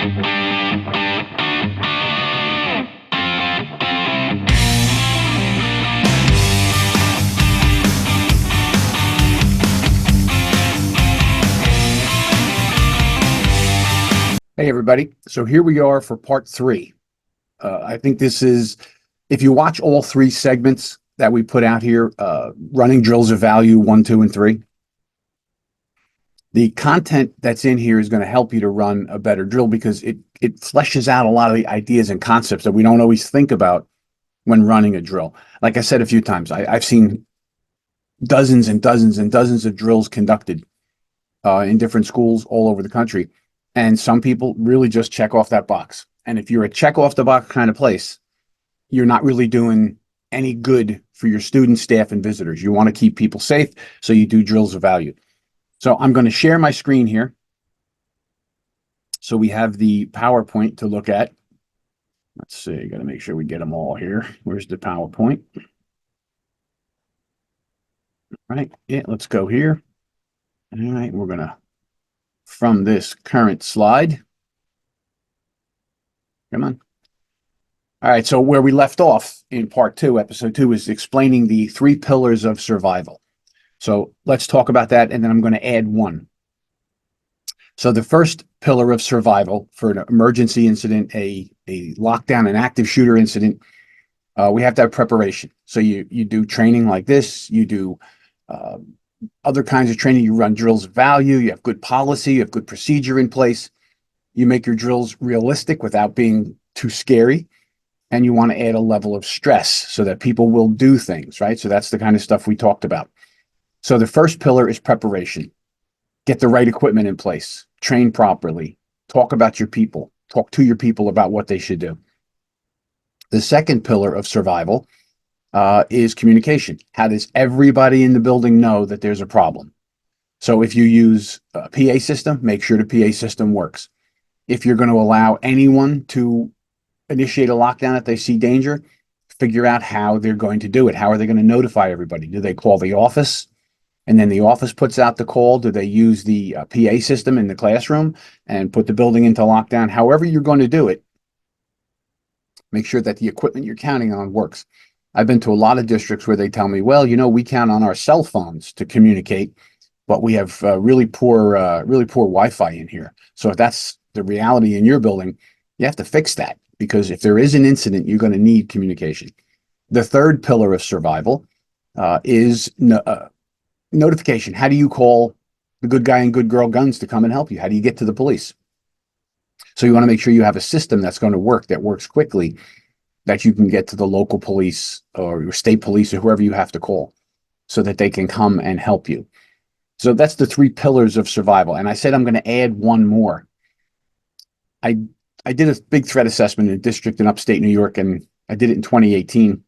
Hey, everybody. So here we are for part three. I think this is, if you watch all three segments that we put out here, running drills of value 1, 2, and 3, the content that's in here is going to help you to run a better drill because it fleshes out a lot of the ideas and concepts that we don't always think about when running a drill. Like I said a few times, I've seen dozens and dozens and dozens of drills conducted in different schools all over the country. And some people really just check off that box. And if you're a check off the box kind of place, you're not really doing any good for your students, staff, and visitors. You want to keep people safe, so you do drills of value. So I'm going to share my screen here. So we have the PowerPoint to look at. Let's see, got to make sure we get them all here. Where's the PowerPoint? All right, yeah, let's go here. All right, we're going to, from this current slide. Come on. All right, so where we left off in part 2, episode 2, is explaining the 3 pillars of survival. So let's talk about that, and then I'm going to add one. So the first pillar of survival for an emergency incident, a lockdown, an active shooter incident, we have to have preparation. So you do training like this, you do other kinds of training, you run drills of value, you have good policy, you have good procedure in place, you make your drills realistic without being too scary, and you want to add a level of stress so that people will do things, right? So that's the kind of stuff we talked about. So the first pillar is preparation. Get the right equipment in place, train properly, talk about your people, talk to your people about what they should do. The second pillar of survival is communication. How does everybody in the building know that there's a problem? So if you use a PA system, make sure the PA system works. If you're going to allow anyone to initiate a lockdown if they see danger, figure out how they're going to do it. How are they going to notify everybody? Do they call the office and then the office puts out the call? Do they use the PA system in the classroom and put the building into lockdown? However you're going to do it, make sure that the equipment you're counting on works. I've been to a lot of districts where they tell me, well, you know, we count on our cell phones to communicate, but we have really poor Wi-Fi in here. So if that's the reality in your building, you have to fix that, because if there is an incident, you're going to need communication. The third pillar of survival is notification. How do you call the good guy and good girl guns to come and help you? How do you get to the police? So you want to make sure you have a system that's going to work, that works quickly, that you can get to the local police or your state police or whoever you have to call so that they can come and help you. So that's the 3 pillars of survival. And I said I'm going to add one more. I did a big threat assessment in a district in upstate New York, and I did it in 2018.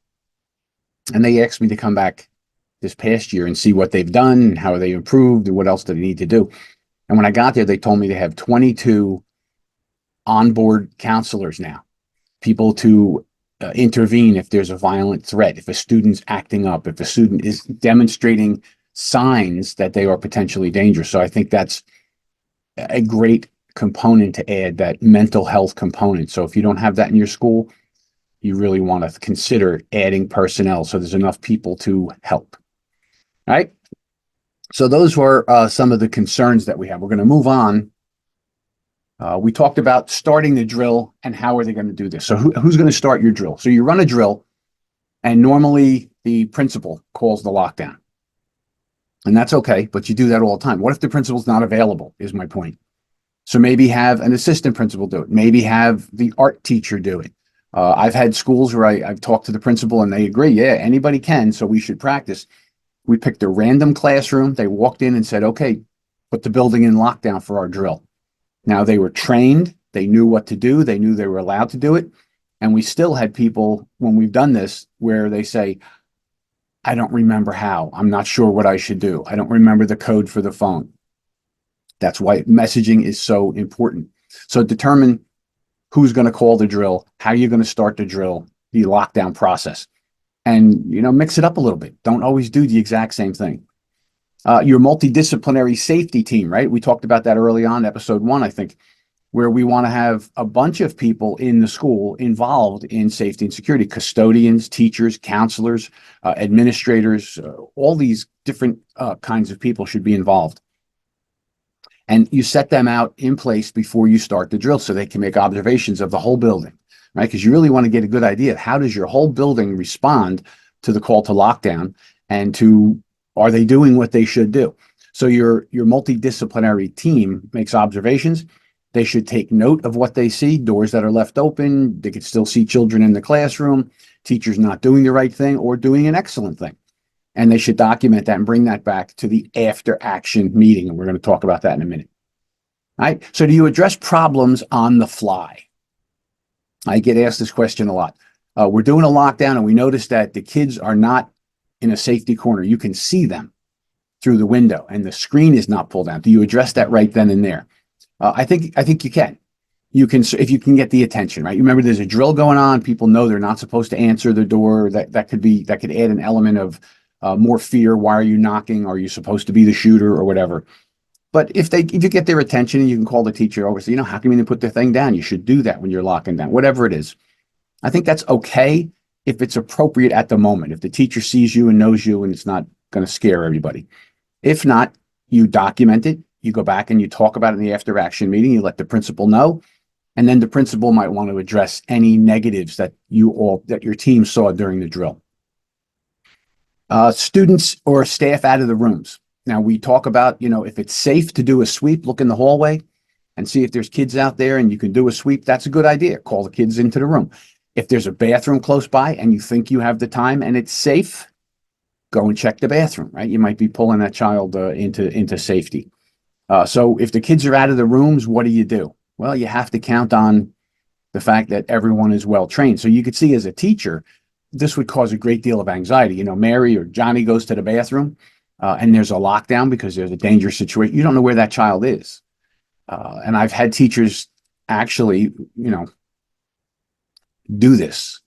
And they asked me to come back this past year and see what they've done, how they improved, and what else do they need to do. And when I got there, they told me they have 22 onboard counselors now, people to intervene if there's a violent threat, if a student's acting up, if a student is demonstrating signs that they are potentially dangerous. So I think that's a great component to add, that mental health component. So if you don't have that in your school, you really want to consider adding personnel so there's enough people to help. All right. So those were some of the concerns that we have. We're going to move on. We talked about starting the drill and how are they going to do this. So who's going to start your drill? So you run a drill, and normally the principal calls the lockdown. And that's okay, but you do that all the time. What if the principal's not available, is my point. So maybe have an assistant principal do it. Maybe have the art teacher do it. I've had schools where I've talked to the principal and they agree, yeah, anybody can, so we should practice. We picked a random classroom. They walked in and said, okay, put the building in lockdown for our drill. Now, they were trained, they knew what to do, they knew they were allowed to do it. And we still had people, when we've done this, where they say, I don't remember how, I'm not sure what I should do, I don't remember the code for the phone. That's why messaging is so important. So determine who's going to call the drill, how you're going to start the drill, the lockdown process, and, you know, mix it up a little bit. Don't always do the exact same thing. Your multidisciplinary safety team, right? We talked about that early on, episode 1, I think. where we want to have a bunch of people in the school involved in safety and security, custodians, teachers, counselors, administrators, all these different kinds of people should be involved. And you set them out in place before you start the drill so they can make observations of the whole building, right? Because you really want to get a good idea of how does your whole building respond to the call to lockdown, and to, are they doing what they should do? So your multidisciplinary team makes observations. They should take note of what they see, doors that are left open. They could still see children in the classroom, teachers not doing the right thing or doing an excellent thing. And they should document that and bring that back to the after action meeting. And we're going to talk about that in a minute. All right. So do you address problems on the fly? I get asked this question a lot. We're doing a lockdown and we notice that the kids are not in a safety corner. You can see them through the window and the screen is not pulled down. Do you address that right then and there? I think you can. You can, if you can get the attention, right? You remember there's a drill going on. People know they're not supposed to answer the door. That could add an element of more fear. Why are you knocking? Are you supposed to be the shooter or whatever? But if you get their attention, and you can call the teacher over, say, how come you didn't put the thing down? You should do that when you're locking down, whatever it is. I think that's okay if it's appropriate at the moment. If the teacher sees you and knows you and it's not going to scare everybody. If not, you document it. You go back and you talk about it in the after action meeting. You let the principal know. And then the principal might want to address any negatives that your team saw during the drill. Students or staff out of the rooms. Now we talk about, if it's safe to do a sweep, look in the hallway and see if there's kids out there and you can do a sweep. That's a good idea. Call the kids into the room. If there's a bathroom close by and you think you have the time and it's safe, go and check the bathroom, right? You might be pulling that child into safety. So if the kids are out of the rooms, what do? Well, you have to count on the fact that everyone is well trained. So you could see as a teacher, this would cause a great deal of anxiety. Mary or Johnny goes to the bathroom and there's a lockdown because there's a dangerous situation. You don't know where that child is. And I've had teachers actually, do this.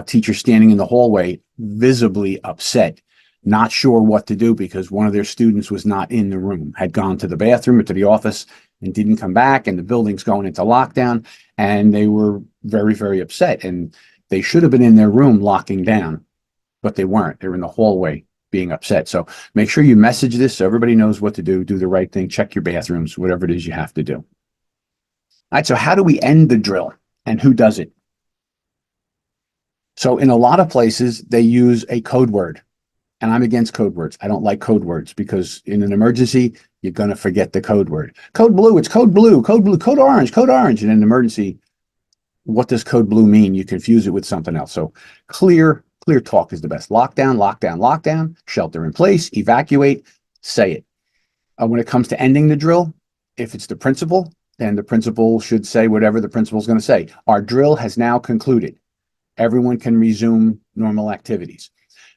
Teachers standing in the hallway, visibly upset, not sure what to do because one of their students was not in the room, had gone to the bathroom or to the office and didn't come back, and the building's going into lockdown, and they were very, very upset. And they should have been in their room locking down, but they weren't. They were in the hallway being upset. So make sure you message this so everybody knows what to do the right thing, check your bathrooms, whatever it is you have to do. All right, so how do we end the drill and who does it? So in a lot of places, they use a code word, and I'm against code words. I don't like code words because in an emergency, you're going to forget the code word. Code blue, it's code blue, code orange, code orange. In an emergency, what does code blue mean? You confuse it with something else. So clear talk is the best. Lockdown, lockdown, lockdown, shelter in place, evacuate, say it. When it comes to ending the drill, if it's the principal, then the principal should say whatever the principal's going to say. Our drill has now concluded. Everyone can resume normal activities.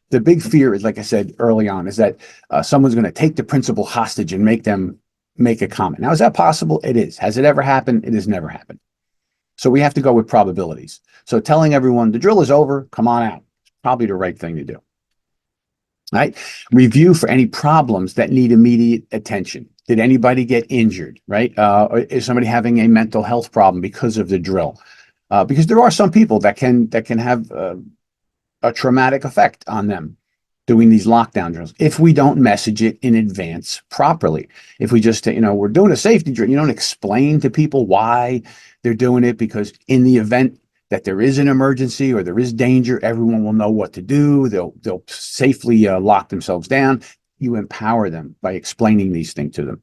The big fear is, like I said early on, is that someone's going to take the principal hostage and make them make a comment. Now, is that possible? It is. Has it ever happened? It has never happened. So we have to go with probabilities. So telling everyone the drill is over, come on out, is probably the right thing to do. All right. Review for any problems that need immediate attention. Did anybody get injured? Right? Is somebody having a mental health problem because of the drill? Because there are some people that can have a traumatic effect on them doing these lockdown drills if we don't message it in advance properly. If we just, we're doing a safety drill, you don't explain to people why they're doing it, because in the event that there is an emergency or there is danger, everyone will know what to do. They'll safely lock themselves down. You empower them by explaining these things to them.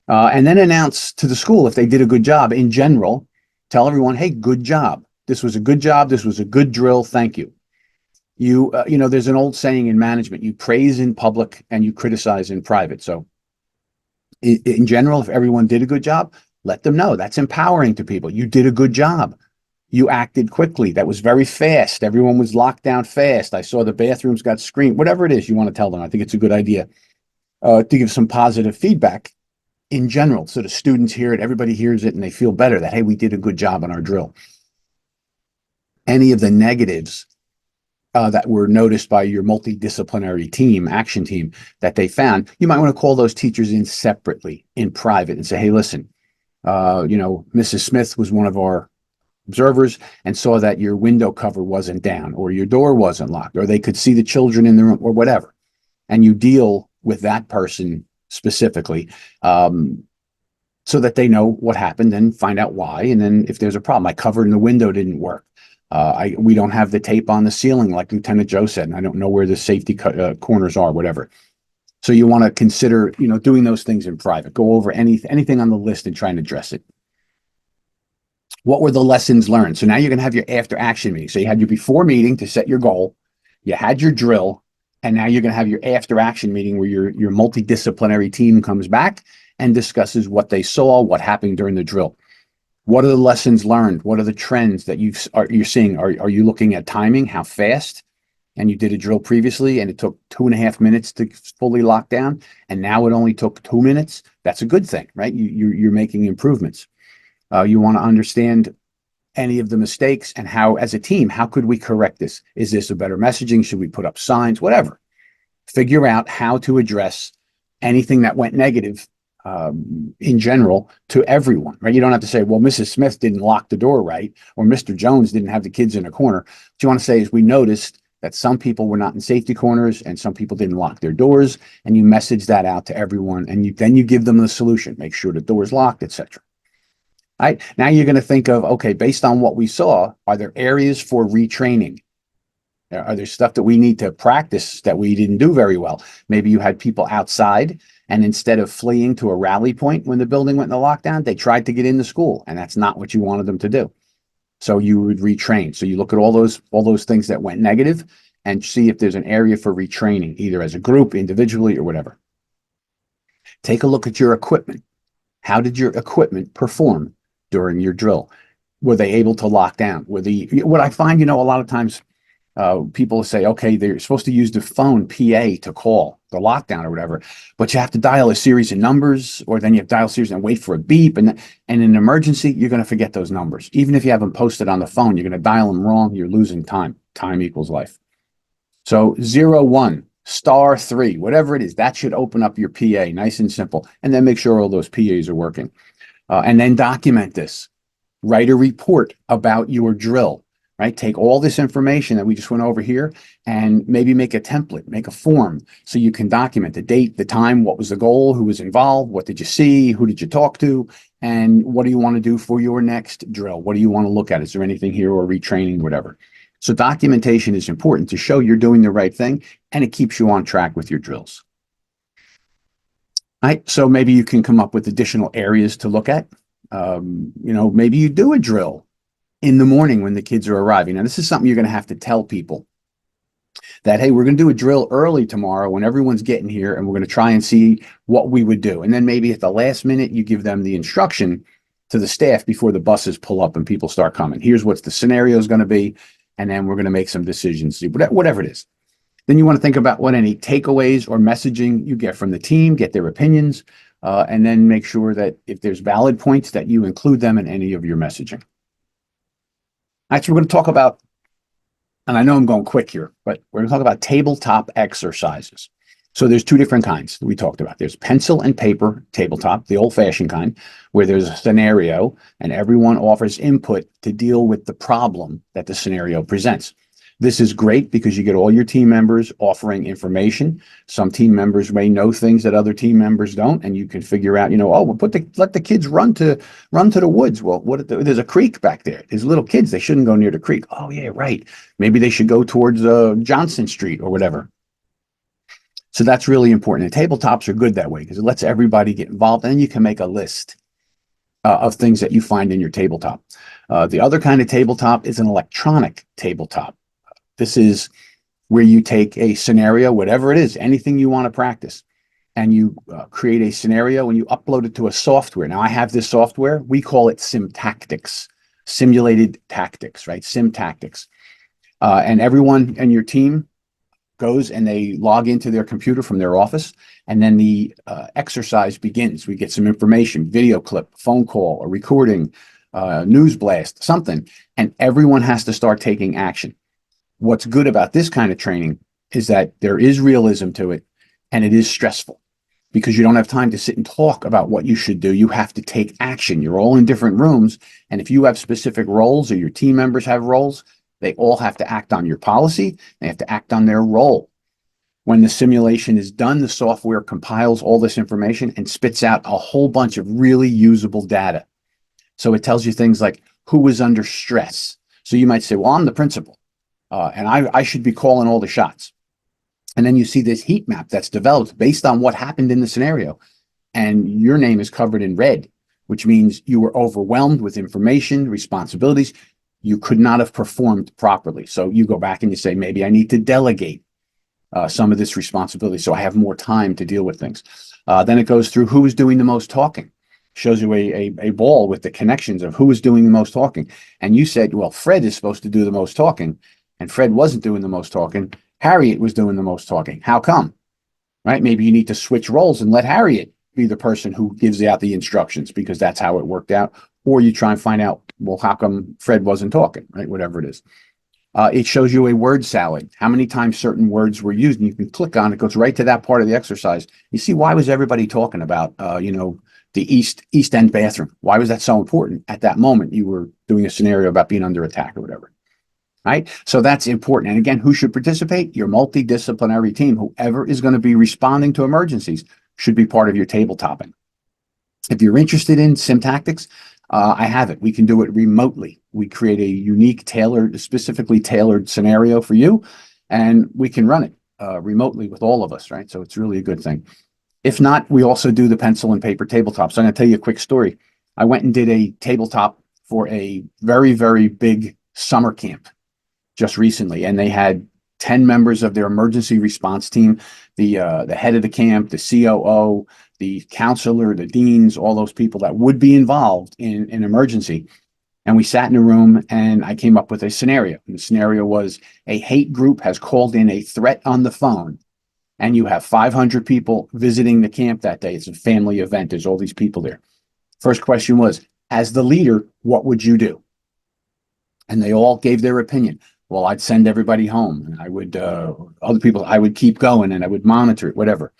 And then announce to the school if they did a good job. In general, tell everyone, hey, good job. This was a good job. This was a good drill. Thank you. There's an old saying in management, you praise in public and you criticize in private. So in general, if everyone did a good job, let them know. That's empowering to people. You did a good job. You acted quickly. That was very fast. Everyone was locked down fast. I saw the bathrooms got screened. Whatever it is you want to tell them. I think it's a good idea to give some positive feedback in general. So the students hear it, everybody hears it, and they feel better that, hey, we did a good job on our drill. Any of the negatives that were noticed by your multidisciplinary team, action team, that they found, you might want to call those teachers in separately, in private, and say, hey, listen, Mrs. Smith was one of our observers and saw that your window cover wasn't down or your door wasn't locked or they could see the children in the room or whatever. And you deal with that person specifically, so that they know what happened and find out why. And then if there's a problem, my cover in the window didn't work. We don't have the tape on the ceiling like Lieutenant Joe said, and I don't know where the safety corners are, whatever. So you want to consider, doing those things in private. Go over anything on the list and try and address it. What were the lessons learned? So now you're going to have your after action meeting. So you had your before meeting to set your goal. You had your drill, and now you're going to have your after action meeting where your multidisciplinary team comes back and discusses what they saw, what happened during the drill. What are the lessons learned? What are the trends that you're seeing? Are you looking at timing? How fast? And you did a drill previously and it took 2.5 minutes to fully lock down, and now it only took 2 minutes. That's a good thing, right? You're making improvements. You want to understand any of the mistakes and how, as a team, how could we correct this? Is this a better messaging? Should we put up signs? Whatever. Figure out how to address anything that went negative in general to everyone, right? You don't have to say, well, Mrs. Smith didn't lock the door right, or Mr. Jones didn't have the kids in a corner. What you want to say is, we noticed that some people were not in safety corners and some people didn't lock their doors, and you message that out to everyone, and then you give them the solution. Make sure the door is locked, etc. All right. Now you're going to think of, okay, based on what we saw, are there areas for retraining? Are there stuff that we need to practice that we didn't do very well? Maybe you had people outside, and instead of fleeing to a rally point when the building went into lockdown, they tried to get into school, and that's not what you wanted them to do. So you would retrain. So you look at all those things that went negative and see if there's an area for retraining, either as a group, individually, or whatever. Take a look at your equipment. How did your equipment perform during your drill? Were they able to lock down? What I find, a lot of times people say, okay, they're supposed to use the phone PA to call the lockdown or whatever, but you have to dial a series of numbers, or then you have to dial a series and wait for a beep. And in an emergency, you're going to forget those numbers. Even if you have them posted on the phone, you're going to dial them wrong. You're losing time. Time equals life. So 01, *3, whatever it is, that should open up your PA, nice and simple. And then make sure all those PAs are working. And then document this. Write a report about your drill, right? Take all this information that we just went over here and maybe make a template, make a form, so you can document the date, the time, what was the goal, who was involved, what did you see, who did you talk to, and what do you want to do for your next drill? What do you want to look at? Is there anything here, or retraining, whatever? So documentation is important to show you're doing the right thing, and it keeps you on track with your drills. Right, so maybe you can come up with additional areas to look at. Maybe you do a drill in the morning when the kids are arriving. Now, this is something you're going to have to tell people that, hey, we're going to do a drill early tomorrow when everyone's getting here, and we're going to try and see what we would do. And then maybe at the last minute, you give them the instruction to the staff before the buses pull up and people start coming. Here's what the scenario is going to be, and then we're going to make some decisions, whatever it is. Then you want to think about what any takeaways or messaging you get from the team, get their opinions, and then make sure that if there's valid points, that you include them in any of your messaging. All right, so we're going to talk about, and I know I'm going quick here, but we're going to talk about tabletop exercises. So there's two different kinds that we talked about. There's pencil and paper tabletop, the old-fashioned kind, where there's a scenario and everyone offers input to deal with the problem that the scenario presents. This is great because you get all your team members offering information. Some team members may know things that other team members don't, and you can figure out, let the kids run to the woods. Well, there's a creek back there. There's little kids. They shouldn't go near the creek. Oh yeah, right. Maybe they should go towards Johnson Street or whatever. So that's really important. And tabletops are good that way because it lets everybody get involved, and then you can make a list of things that you find in your tabletop. The other kind of tabletop is an electronic tabletop. This is where you take a scenario, whatever it is, anything you want to practice, and you create a scenario and you upload it to a software. Now, I have this software. We call it SimTactics, simulated tactics, right? SimTactics. And everyone in your team goes and they log into their computer from their office, and then the exercise begins. We get some information, video clip, phone call, a recording, news blast, something, and everyone has to start taking action. What's good about this kind of training is that there is realism to it, and it is stressful. because you don't have time to sit and talk about what you should do. You have to take action. You're all in different rooms. And if you have specific roles or your team members have roles, they all have to act on your policy. They have to act on their role. When the simulation is done, the software compiles all this information and spits out a whole bunch of really usable data. So it tells you things like who was under stress. So you might say, well, I'm the principal, and I should be calling all the shots. And then you see this heat map that's developed based on what happened in the scenario. And your name is covered in red, which means you were overwhelmed with information, responsibilities. You could not have performed properly. So you go back and you say, maybe I need to delegate some of this responsibility so I have more time to deal with things. Then it goes through who is doing the most talking. Shows you a ball with the connections of who is doing the most talking. And you said, well, Fred is supposed to do the most talking, and Fred wasn't doing the most talking. Harriet was doing the most talking. How come? Right? Maybe you need to switch roles and let Harriet be the person who gives out the instructions because that's how it worked out. Or you try and find out, well, how come Fred wasn't talking, right? Whatever it is. It shows you a word salad, how many times certain words were used, and you can click on it, goes right to that part of the exercise. You see, why was everybody talking about, the East End bathroom? Why was that so important at that moment? You were doing a scenario about being under attack or whatever, right? So that's important. And again, who should participate? Your multidisciplinary team. Whoever is going to be responding to emergencies should be part of your tabletopping. If you're interested in sim tactics, I have it. We can do it remotely. We create a unique, specifically tailored scenario for you, and we can run it remotely with all of us, right? So it's really a good thing. If not, we also do the pencil and paper tabletop. So I'm going to tell you a quick story. I went and did a tabletop for a very, very big summer camp just recently, and they had 10 members of their emergency response team, the head of the camp, the COO, the counselor, the deans, all those people that would be involved in an emergency. And we sat in a room and I came up with a scenario. And the scenario was a hate group has called in a threat on the phone, and you have 500 people visiting the camp that day. It's a family event. There's all these people there. First question was, as the leader, what would you do? And they all gave their opinion. Well, I'd send everybody home, and I would, other people, I would keep going and I would monitor it, whatever.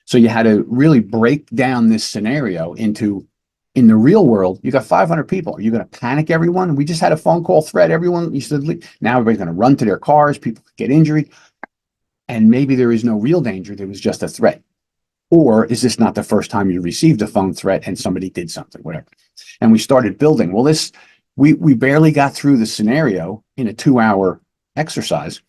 So you had to really break down this scenario into, in the real world, you got 500 people. Are you going to panic everyone? We just had a phone call threat. Everyone, you said, now everybody's going to run to their cars. People get injured. And maybe there is no real danger. There was just a threat. Or is this not the first time you received a phone threat and somebody did something, whatever? And we started building. Well, we barely got through the scenario in a 2-hour exercise,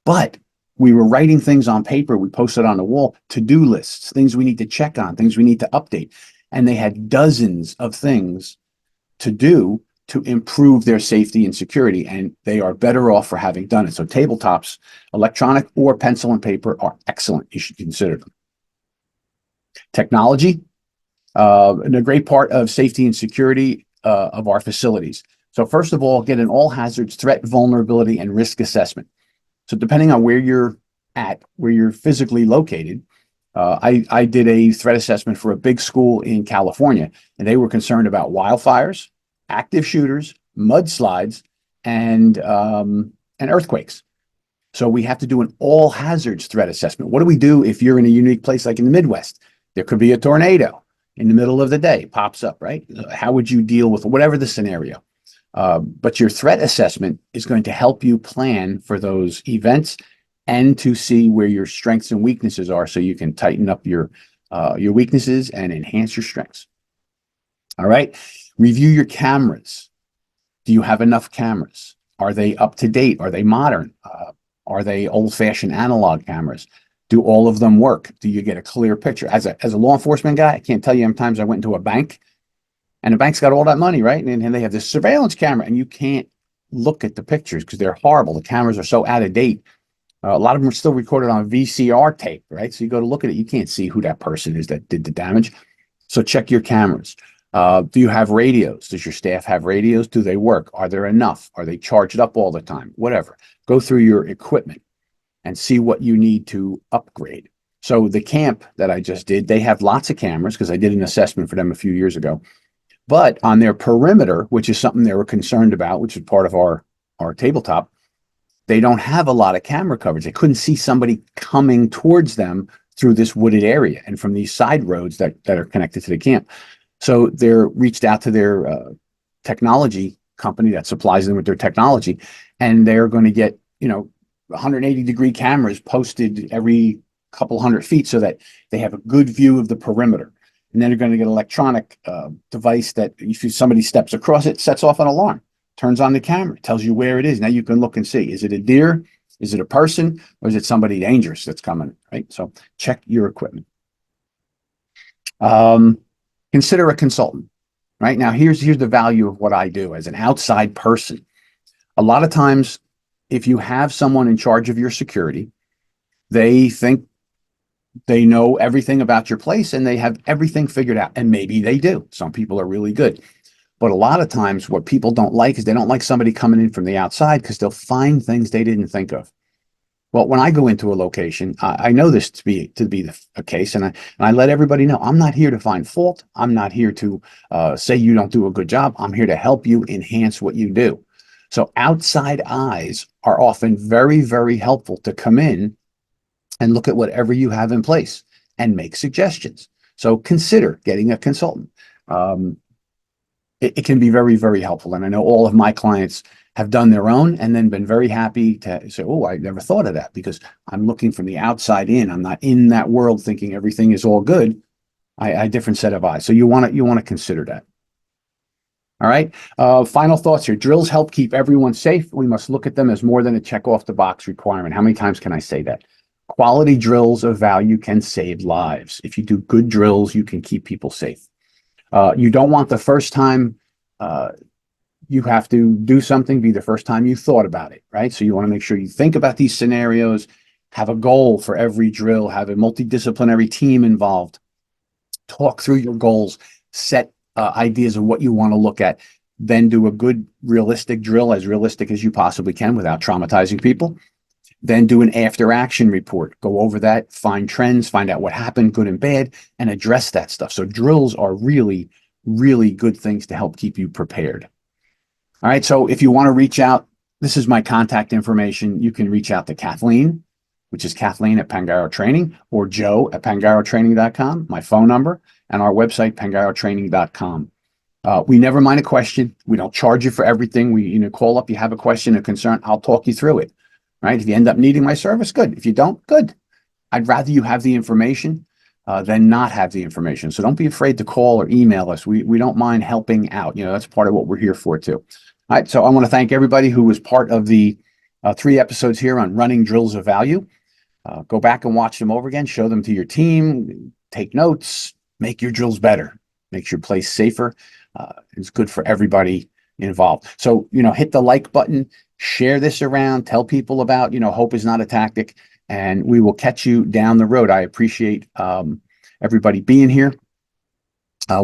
but we were writing things on paper. We posted on the wall, to-do lists, things we need to check on, things we need to update. And they had dozens of things to do to improve their safety and security. And they are better off for having done it. So tabletops, electronic or pencil and paper, are excellent. You should consider them. Technology, and a great part of safety and security of our facilities. So first of all, get an all hazards threat, vulnerability, and risk assessment. So depending on where you're at, where you're physically located, I did a threat assessment for a big school in California, and they were concerned about wildfires, active shooters, mudslides, and earthquakes. So we have to do an all hazards threat assessment. What do we do if you're in a unique place like in the Midwest? There could be a tornado in the middle of the day, pops up, right? How would you deal with whatever the scenario? But your threat assessment is going to help you plan for those events and to see where your strengths and weaknesses are, so you can tighten up your weaknesses and enhance your strengths. All right. Review your cameras. Do you have enough cameras? Are they up to date? Are they modern? Are they old-fashioned analog cameras? Do all of them work? Do you get a clear picture? As a law enforcement guy, I can't tell you how many times I went into a bank, and the bank's got all that money, right? And they have this surveillance camera, and you can't look at the pictures because they're horrible. The cameras are so out of date. A lot of them are still recorded on VCR tape, right? So you go to look at it, you can't see who that person is that did the damage. So check your cameras. Do you have radios? Does your staff have radios? Do they work? Are there enough? Are they charged up all the time? Whatever. Go through your equipment and see what you need to upgrade. So the camp that I just did, they have lots of cameras because I did an assessment for them a few years ago. But on their perimeter, which is something they were concerned about, which is part of our tabletop, they don't have a lot of camera coverage. They couldn't see somebody coming towards them through this wooded area and from these side roads that are connected to the camp. So they're reached out to their technology company that supplies them with their technology, and they're going to get 180-degree cameras posted every couple hundred feet so that they have a good view of the perimeter. And then they're going to get an electronic device that if somebody steps across it, sets off an alarm, turns on the camera, tells you where it is. Now you can look and see, is it a deer? Is it a person? Or is it somebody dangerous that's coming, right? So check your equipment. Consider a consultant, right? Now here's the value of what I do as an outside person. A lot of times, if you have someone in charge of your security, they think they know everything about your place and they have everything figured out. And maybe they do. Some people are really good. But a lot of times what people don't like is they don't like somebody coming in from the outside because they'll find things they didn't think of. Well, when I go into a location, I know this to be a case, and I let everybody know I'm not here to find fault. I'm not here to say you don't do a good job. I'm here to help you enhance what you do. So outside eyes are often very, very helpful to come in and look at whatever you have in place and make suggestions. So consider getting a consultant. It can be very, very helpful. And I know all of my clients have done their own and then been very happy to say, oh, I never thought of that because I'm looking from the outside in. I'm not in that world thinking everything is all good. I different set of eyes. So you want to consider that. All right. Final thoughts here. Drills help keep everyone safe. We must look at them as more than a check off the box requirement. How many times can I say that? Quality drills of value can save lives. If you do good drills, you can keep people safe. You don't want the first time you have to do something be the first time you thought about it, right? So you want to make sure you think about these scenarios, have a goal for every drill, have a multidisciplinary team involved, talk through your goals, set ideas of what you want to look at, then do a good realistic drill, as realistic as you possibly can without traumatizing people. Then do an after action report, go over that, find trends, find out what happened, good and bad, and address that stuff. So drills are really, really good things to help keep you prepared. All right. So if you want to reach out, this is my contact information. You can reach out to Kathleen, which is Kathleen at Pangaro Training, or Joe at pangarotraining.com, my phone number, and our website, pangarotraining.com. We never mind a question. We don't charge you for everything. We call up, you have a question, a concern, I'll talk you through it. Right? If you end up needing my service, good. If you don't, good. I'd rather you have the information than not have the information. So don't be afraid to call or email us. We don't mind helping out. That's part of what we're here for too. All right. So I want to thank everybody who was part of the 3 episodes here on running drills of value. Go back and watch them over again. Show them to your team. Take notes. Make your drills better. Makes your place safer. It's good for everybody involved. So, hit the like button. Share this around, tell people about, hope is not a tactic, and we will catch you down the road. I appreciate everybody being here.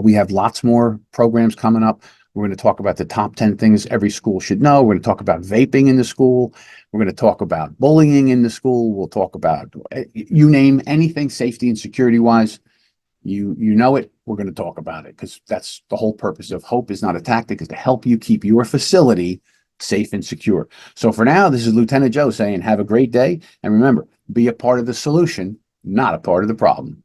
We have lots more programs coming up. We're going to talk about the top 10 things every school should know. We're going to talk about vaping in the school. We're going to talk about bullying in the school. We'll talk about, you name anything safety and security wise, you know it, we're going to talk about it because that's the whole purpose of Hope is Not a Tactic, is to help you keep your facility safe and secure. So for now, this is Lieutenant Joe saying have a great day. And remember, be a part of the solution, not a part of the problem.